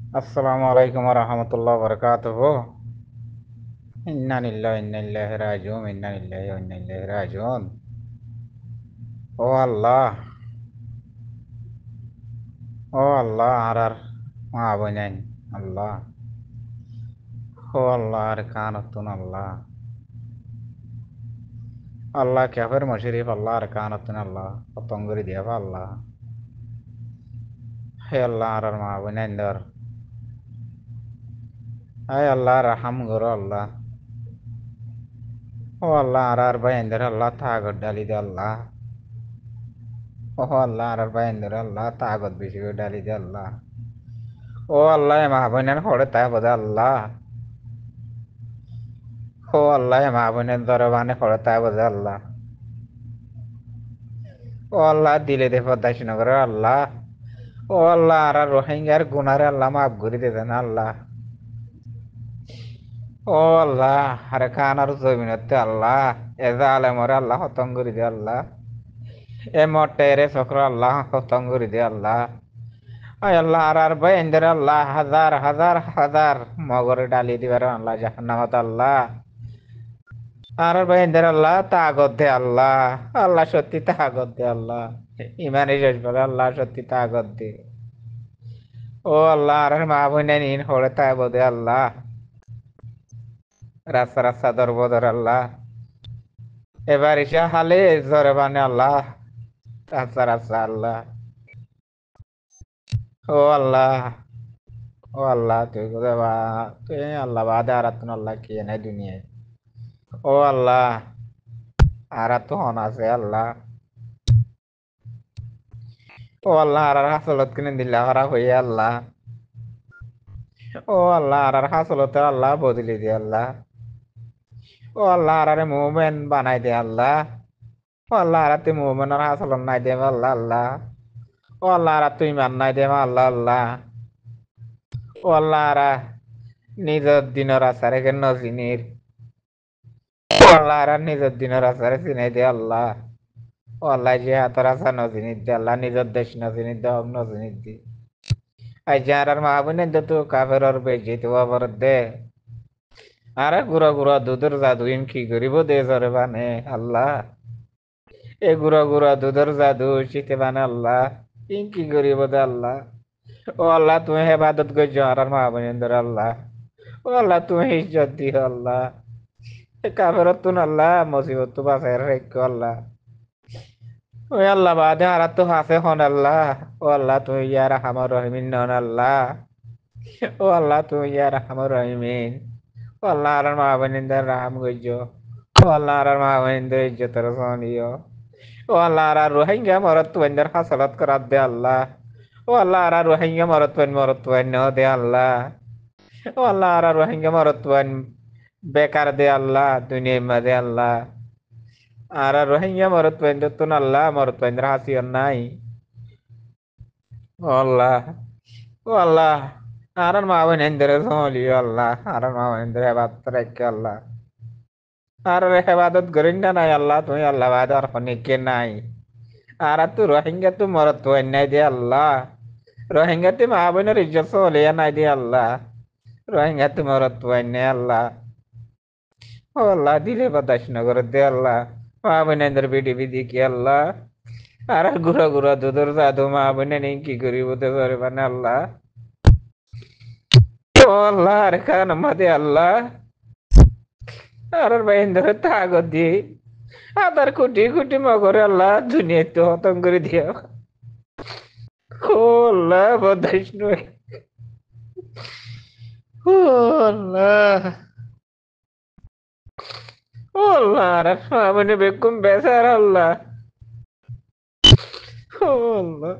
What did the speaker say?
আসসালামু আলাইকুম ওয়া রাহমাতুল্লাহি ওয়া বারাকাতুহু। ইন্না লিল্লাহি ওয়া ইন্না ইলাইহি রাজিউন, ইন্না লিল্লাহি ওয়া ইন্না ইলাইহি রাজিউন। ও আল্লাহ, ও আল্লাহ, আর মা বোনেন আল্লাহ, ও আল্লাহ, আর কানতুন আল্লাহ, আল্লাহ কাফের মুশরিক আল্লাহ, আর কানতুন আল্লাহ, পতঙ্গরি দিয়া আল্লাহ, হে আল্লাহ, আর মা বোনেন দর, হে আল্লাহ রাহাম করো আল্লাহ, ও আল্লাহ, আর বাইন্দর আল্লাহ তাগত ডালি দে আল্লাহ, ও আল্লাহ, আর বাইন্দর আল্লাহ তাগত বেশি করে ডালি দে আল্লাহ, ও আল্লাহ, মা বোনেন হড়ে তাই বোধ আল্লাহ, ও আল্লাহ, মা বোনের দরবানে হড়ে তাই বোধ আল্লাহ, ও আল্লাহ, দিলে দে পদ্মাশনগরের আল্লাহ, ও আল্লাহ, আর রোহিঙ্গার গুনারে আল্লাহ মাফ করে দেন আল্লাহ, ও আল্লাহ, আরে খান আর জমিনতে আল্লাহ, এজা আলেমরে আল্লাহ হতম করে দে আল্লাহ, এ মটেরে চক্র আল্লাহ হতম করে দে আল্লাহ, আয় আল্লাহ, আর ভাই এন্দের আল্লাহ হাজার হাজার হাজার মগরে ডালি দিবার আল্লাহ জাহান্নামত আল্লাহ, আর ভাই এন্দের আল্লাহ তাগত দে আল্লাহ, আল্লাহ সত্যি তাগত দে আল্লাহ, ইমানে শেষ বলে আল্লাহ সত্যি তাগত দে, ও আল্লাহ, আর মা বোনে নিন হরে তাই বোধে আল্লাহ, রাস্তা রাস্তা দরবদর আল্লাহ, এবার ইসা হালে জরে বানে আল্লাহ, রাস্তা রাস্তা আল্লাহ, ও আল্লাহ, ও আল্লাহ, তুই কোথায় বা, তুই আল্লাহ বাদে আর তুন আল্লাহ কি নাই দুনিয়ায়, ও আল্লাহ, আর তো হন আছে আল্লাহ, ও আল্লাহ, আর হাসলত কিনে দিল্লা হরা হইয়া আল্লাহ, ও আল্লাহ, আর হাসলতে আল্লাহ বদলি দি আল্লাহ, ও আল্লাহ, আর মুভমেন্ট বানাই দে আল্লাহ, ও আল্লাহ, আর তুই মুভমেন্টের হাসলত নাই দে আল্লাহ আল্লাহ, ও আল্লাহ, আর তুই মান নাই দে আল্লাহ আল্লাহ, ও আল্লাহ, আর নিজের দিনের আসারে কেন জিনির, ও আল্লাহ, আর নিজের দিনের আসারে চিনাই দে আল্লাহ, ও আল্লাহ, যে হাতের আসা নজিনিত দে আল্লাহ, নিজের দেশ নজিনিত দে, হক নজিনিত দি, আই যার আর মাহবুনে দে তো কাফের আর বেজি তো আবার দে, আরে গুড়া গুড়া দুধের জাদু ইন কি করিব দে জরে বানে আল্লাহ, এ গুড়া গুড়া দুধের জাদু শীতে বানে আল্লাহ, ইন কি করিব দে আল্লাহ, ও আল্লাহ, তুমি হেবাদত করছো আর মাহবুনের আল্লাহ, ও আল্লাহ, তুমি ইজ্জত দিও আল্লাহ, এ কাফেরত তুন আল্লাহ মুসিবত তো বাঁচাই রেখো আল্লাহ, ও আল্লাহ, বাদে আর তো হাসে হন আল্লাহ, ও আল্লাহ, তুমি ইয়া রাহমান রহিমিন নন আল্লাহ, ও আল্লাহ, তুমি ইয়া রাহমান রহিমিন, ও আল্লাহ, আর মাহবুনিন্দার রাহাম গইজো, ও আল্লাহ, আর মাহবুনিন্দার ইজ্জতের সনিও, ও আল্লাহ, আর রোহিঙ্গা মরত তুয়ান্দার হাসলত করাত দে আল্লাহ, ও আল্লাহ, আর রোহিঙ্গা মরত তুয়ান ন দে আল্লাহ, ও আল্লাহ, আর রোহিঙ্গা মরত তুয়ান বেকার দে আল্লাহ দুনিয়া মাঝে আল্লাহ, আর রোহিঙ্গা মরত তুয়ান তুন আল্লাহ মরত তুয়ান্দার হাসিয়ন নাই, ও আল্লাহ, ও আল্লাহ, আর মাহবুনিন্দার সলিও আল্লাহ, আর মাহবুনিন্দার হেবাত রেখে আল্লাহ, আর হেবাদত করেন না নাই আল্লাহ, তুমি আল্লাহ বাদ আর খনিকে নাই, আর তু রোহিঙ্গা তু মরত তো নাই দে আল্লাহ, রোহিঙ্গা তু মা বোনের ইজ্জত চলে নাই দে আল্লাহ, রোহিঙ্গা তু মরত তো নাই আল্লাহ, ও আল্লাহ, দিলে বাতাস নগর দে আল্লাহ, মা বোনের বিডি বিধি কি আল্লাহ, আর গুড়া গুড়া দুধর জাদু মা বোনে নেই কি করিব দে করে মানে আল্লাহ, ও আল্লাহ, আর খান মাদে আল্লাহ, আর বাইন্দর তাগত দি আদার কুটি কুটি মগরে আল্লাহ দুনিয়াতে হতম করে দিয়া, ও আল্লাহ, বাতাস নয়, ও আল্লাহ, ও আল্লাহ, আর সামনে বেকুম বেচার আল্লাহ, ও আল্লাহ,